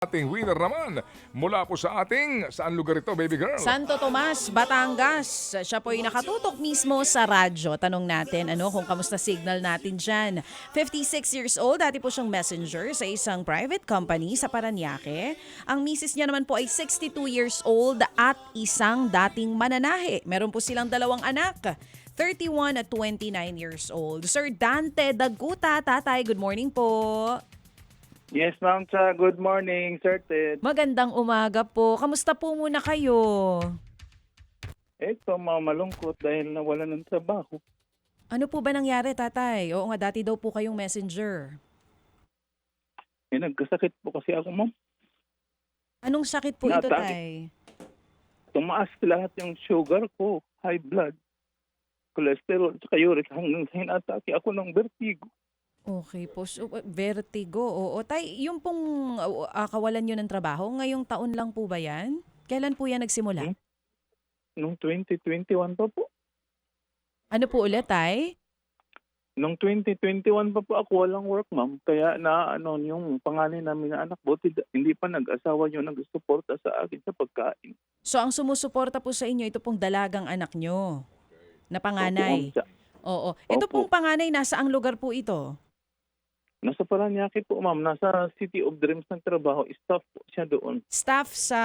Ating winner naman mula po sa ating, saan lugar ito, baby girl? Santo Tomas, Batangas. Siya po ay nakatutok mismo sa radyo. Tanong natin kung kamusta signal natin dyan. 56 years old, dati po siyang messenger sa isang private company sa Paranaque. Ang misis niya naman po ay 62 years old at isang dating mananahe. Meron po silang dalawang anak. 31 at 29 years old. Sir Dante Daguta, tatay, good morning po. Yes, Ma'am Cha. Good morning, Sir Ted. Magandang umaga po. Kamusta po muna kayo? Ito, malungkot dahil nawalan ng trabaho. Ano po ba nangyari, tatay? Oo nga, dati daw po kayong messenger. Nagkasakit po kasi ako, Ma'am. Anong sakit po ito, Natake. tay? Tumaas lahat yung sugar ko, high blood, cholesterol, saka uric, hanggang sa hinatake ako ng vertigo. Okay po. So, vertigo. Oo. Tay, yung pong kawalan nyo ng trabaho, ngayong taon lang po ba yan? Kailan po yan nagsimula? Noong 2021 pa po. Ano po ulit, tay? Noong 2021 pa po ako walang work, Ma'am. Kaya yung panganay namin na anak, buti hindi pa nag-asawa yung nag-suporta sa akin sa pagkain. So, ang sumusuporta po sa inyo, ito pong dalagang anak nyo na panganay. Opo, Ma'am Cha. Oo. Ito Opo. pong panganay, nasa ang lugar po ito? Nasa Paranaque po, Ma'am. Nasa City of Dreams ng trabaho. Staff po siya doon. Staff sa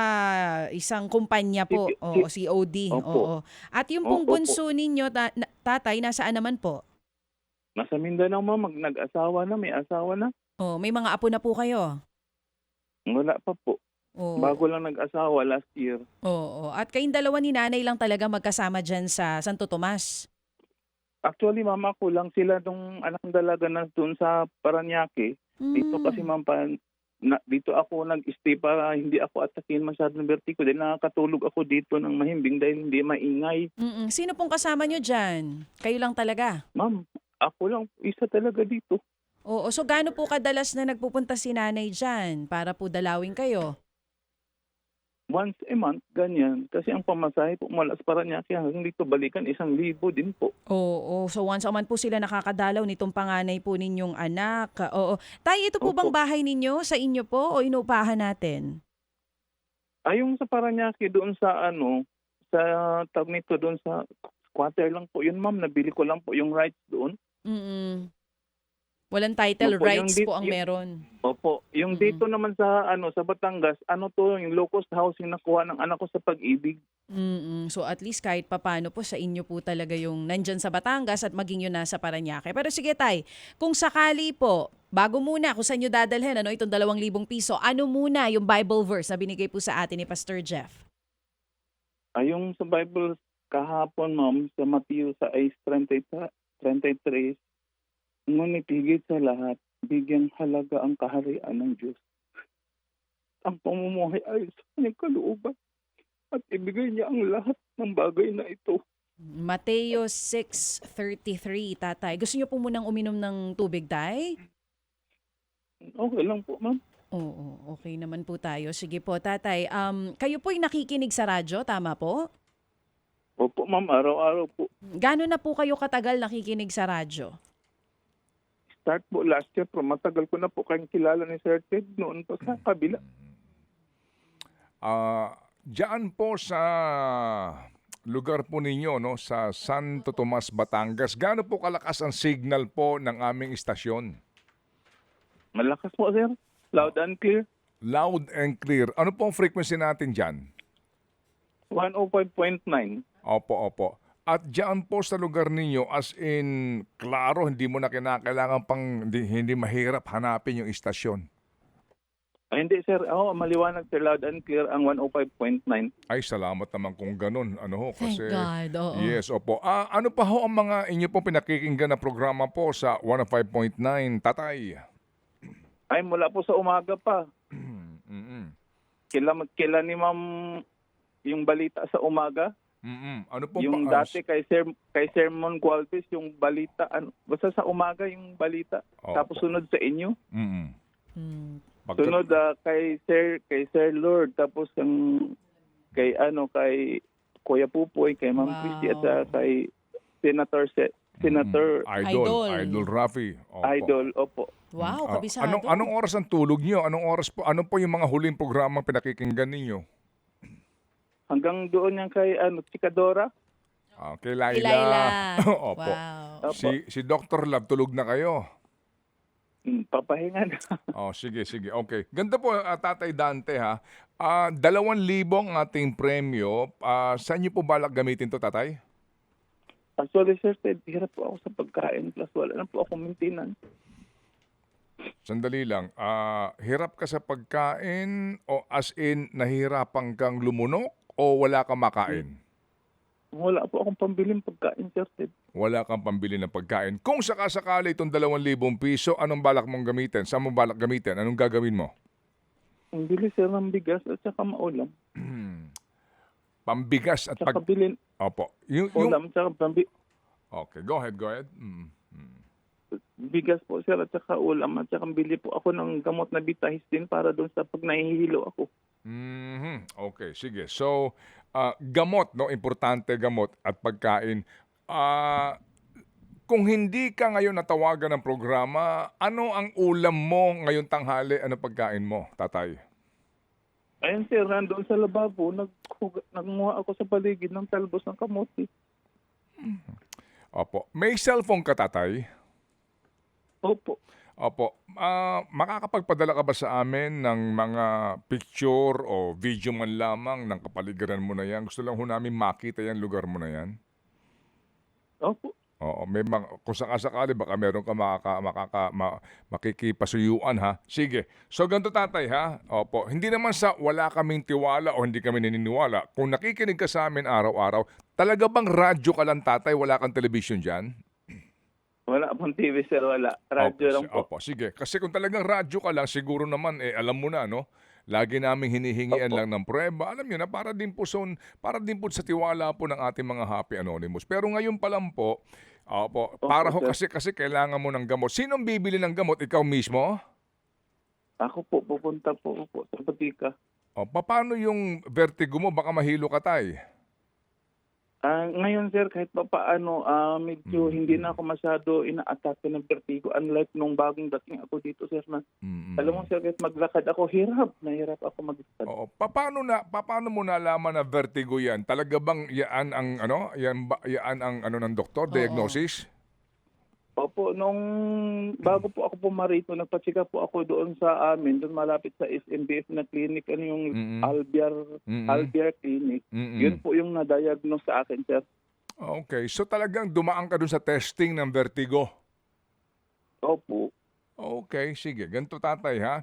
isang kumpanya po, oo, COD. Opo. Oo. At yung pong Opo. bunso ninyo, tatay, nasaan naman po? Nasa Mindanao, Ma'am. Nag-asawa na, may asawa na. Oh, may mga apo na po kayo. Wala pa po. Oo. Bago lang nag-asawa last year. Oo. At kayong dalawa ni nanay lang talaga magkasama dyan sa Santo Tomas. Actually, mama ko lang sila nung anak ng dalaga na doon sa Paranaque. Dito kasi, Ma'am, dito ako nag-stay para hindi ako atakin masyado ng vertigo. Dahil nakakatulog ako dito ng mahimbing dahil hindi maingay. Sino pong kasama nyo dyan? Kayo lang talaga? Ma'am, ako lang isa talaga dito. Oo. So gaano po kadalas na nagpupunta si nanay dyan para po dalawin kayo? Once a month, ganyan. Kasi ang pamasahe po mula sa Paranaque hanggang dito balikan 1,000 din po. Oo. So once a month po sila nakakadalaw nitong panganay po ninyong anak. Oo. Tay, ito po bang Opo. bahay ninyo sa inyo po o inuupahan natin? Yung sa Paranaque doon sa sa tawag nito doon sa squatter lang po yun, Ma'am. Nabili ko lang po yung rights doon. Walang title, Opo, rights yung po ang meron. Opo, yung dito naman sa sa Batangas, yung low-cost housing nakuha ng anak ko sa Pag-ibig. So at least kahit papano po sa inyo po talaga yung nandyan sa Batangas at maging yun nasa Paranaque. Pero sige tay, kung sakali po, bago muna kung saan nyo dadalhin itong 2,000 piso, ano muna yung Bible verse na binigay po sa atin ni Pastor Jeff? Yung sa Bible kahapon, Ma'am, sa Matthew sa 33, ngunit higit sa lahat, bigyang halaga ang kaharian ng Diyos. Ang pamumuhay ay sa kanyang kalooban at ibigay niya ang lahat ng bagay na ito. Mateo 6:33, tatay. Gusto niyo po munang uminom ng tubig, tay? Okay lang po, Ma'am. Oo, okay naman po tayo. Sige po, tatay. Kayo po'y nakikinig sa radyo, tama po? Opo, Ma'am, araw-araw po. Gano'n na po kayo katagal nakikinig sa radyo? Start po last year, pero matagal ko na po kayong kilala ni Sir Ted noon pa sa kabila. Diyan po sa lugar po ninyo, no, sa Santo Tomas, Batangas, gaano po kalakas ang signal po ng aming istasyon? Malakas po, sir. Loud and clear. Loud and clear. Ano po ang frequency natin dyan? 105.9. Opo. At diyan po sa lugar ninyo, as in, klaro, hindi mo na kinakailangan hindi mahirap hanapin yung istasyon. Ay, hindi, sir. Maliwanag, sir. Loud and clear ang 105.9. Ay, salamat naman kung ganun. Thank God, oo. Yes, opo. Ano pa ho ang mga inyo pong pinakikinggan na programa po sa 105.9, tatay? Ay, mula po sa umaga pa. Kila ni Ma'am yung balita sa umaga. Ano po Yung dati kay Sir Mon Gualvez, yung balita. Basta sa umaga yung balita. Opo. Tapos sunod sa inyo. Pagka- Sunod kay Sir Lord. Tapos yung kay Kuya Pupoy, kay Ma'am Wow. Christie at kay Senator Idol Rafi. Opo. Idol, opo. Wow, Ah, kabisado. anong oras ang tulog niyo? Anong oras po? Ano po yung mga huling programang pinakikinggan ninyo? Hanggang doon yan kay Chikadora. Kay Kay Laila. Laila. Opo. Wow. Opo. Si Dr. Love, tulog na kayo. Papahinga na. Sige. Okay. Ganda po, Tatay Dante ha. 2,000 ang ating premyo. Saan niyo po balak gamitin to, Tatay? Actually, sir, hirap po ako sa pagkain plus wala na po ako maintenance. Sandali lang. Hirap ka sa pagkain o as in nahihirapan kang lumunok o wala kang makain? Wala po akong pambiling pagkain, sir. Wala kang pambili ng pagkain. Kung sakasakali itong 2,000 piso, anong balak mong gamitin? Saan mo balak gamitin? Anong gagawin mo? Ang bili, sir, ng bigas at saka maulam. Pambigas at Saka bilin Opo. Yung... ulam, saka Okay, go ahead. bigas po, sir, at saka ulam. At saka bili po ako ng gamot na Vitahistin para doon sa pag nahihilo ako. Okay, sige. So, gamot, no? Importante gamot at pagkain. Kung hindi ka ngayon natawagan ng programa, ano ang ulam mo ngayong tanghali? Ano pagkain mo, Tatay? Ayun, sir, nandoon sa lababo, nagmuha ako sa paligid ng talbos ng kamote. Opo. May cellphone ka, Tatay? Opo. Opo. Makakapagpadala ka ba sa amin ng mga picture o video man lamang ng kapaligiran mo na yan? Gusto lang ho namin makita yung lugar mo na yan. Opo. Oo, may kung sakasakali baka meron ka makikipasuyuan ha. Sige. So ganito, Tatay ha. Opo, hindi naman sa wala kaming tiwala o hindi kami naniniwala. Kung nakikinig ka sa amin araw-araw, talaga bang radyo ka lang, Tatay? Wala kang television diyan? Wala pong TV, sir. Wala. Radyo lang po. Opo, sige. Kasi kung talagang radyo ka lang, siguro naman alam mo na, no? Lagi naming hinihingian lang ng prueba. Alam niyo na, para din po sa tiwala po ng ating mga Happy Anonymous. Pero ngayon pa lang po, para ho sir. kasi kailangan mo ng gamot. Sinong bibili ng gamot? Ikaw mismo? Ako po, pupunta po sa patika. Paano yung vertigo mo? Baka mahilo ka, Tay. Ngayon, sir, kahit pa paano, medyo hindi na ako masyado ina-atake ng vertigo. Unlike nung bagong dating ako dito, sir, na alam mo, sir, kahit maglakad ako, nahirap ako maglakad. Oo. Paano mo nalaman na vertigo yan? Talaga bang yan ang ng doktor, diagnosis? Opo, nung bago po ako pumarito, nagpatsika po ako doon sa amin, doon malapit sa SMBF na clinic, yung Albiar Clinic. Yun po yung na-diagnose sa akin, sir. Okay. So talagang dumaan ka dun sa testing ng vertigo? Opo. Okay, sige. Ganito, Tatay, ha?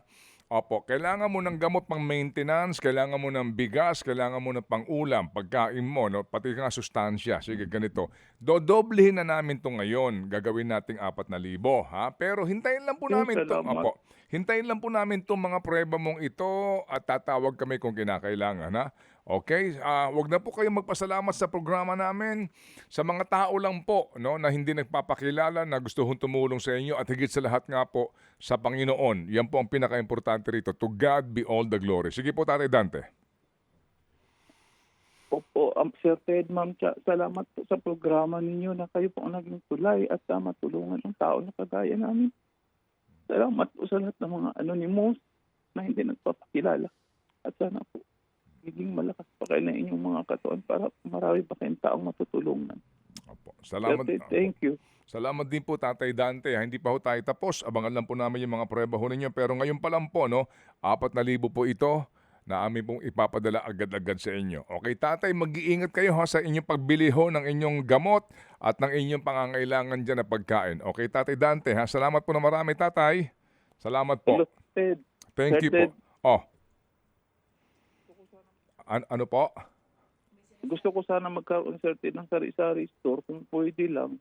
Opo, kailangan mo ng gamot pang maintenance, kailangan mo ng bigas, kailangan mo ng pang-ulam, pagkain mo, no? Pati nga sustansya. Sige, ganito. Dodoblehin na namin to ngayon. Gagawin nating 4,000, ha? Pero hintayin lang po namin to. salamat. Opo. Hintayin lang po namin tong mga prueba mong ito at tatawag kami kung kinakailangan, ha? Okay? Wag na po kayong magpasalamat sa programa namin. Sa mga tao lang po, no, na hindi nagpapakilala, na gusto hong tumulong sa inyo at higit sa lahat nga po sa Panginoon. Yan po ang pinaka-importante rito. To God be all the glory. Sige po, Tatay Dante. Opo, Sir Ted, ma'am, salamat po sa programa ninyo na kayo po ang naging tulay at matulungan ng tao na kagaya namin. Salamat po sa lahat ng mga anonymous na hindi nagpapakilala. At sana po, magiging malakas pa kayo na inyong mga katawan para marami pa kayong taong matutulungan. Opo. Salamat. Sir Ted, thank you. Salamat din po, Tatay Dante. Hindi pa ho tayo tapos. Abangan lang po namin yung mga prueba ho ninyo. Pero ngayon pa lang po, no, 4,000 po ito na amin pong ipapadala agad-agad sa inyo. Okay, Tatay, mag-iingat kayo ha sa inyong pagbili ho ng inyong gamot at ng inyong pangangailangan dyan na pagkain. Okay, Tatay Dante, ha? Salamat po na marami, Tatay. Salamat po. Hello, Ted. Thank Sir you po. Ted. Ano po? Gusto ko sana magkaroon, Sir Ted, ng sari-sari store kung pwede lang.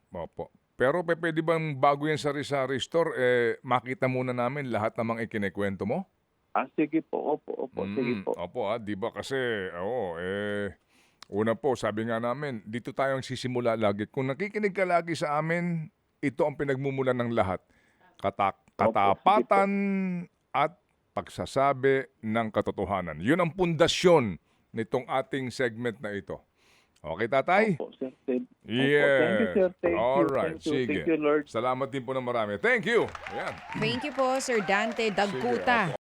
Opo. Pero pwede bang bago yan sa sari-sari store, makita muna namin lahat namang ikinikwento mo? Sige po, opo, sige po. Opo, di ba kasi, una po, sabi nga namin, dito tayong sisimula lagi. Kung nakikinig ka lagi sa amin, ito ang pinagmumulan ng lahat. Katapatan at pagsasabi ng katotohanan. Yun ang pundasyon nitong ating segment na ito. Okay, tatay? Opo, sir. Thank you, Yes. sir. Thank you. Alright, Thank you. sige. Thank you, Lord. Salamat din po ng marami. Thank you. Ayan. Thank you po, Sir Dante Dagkuta. Sige,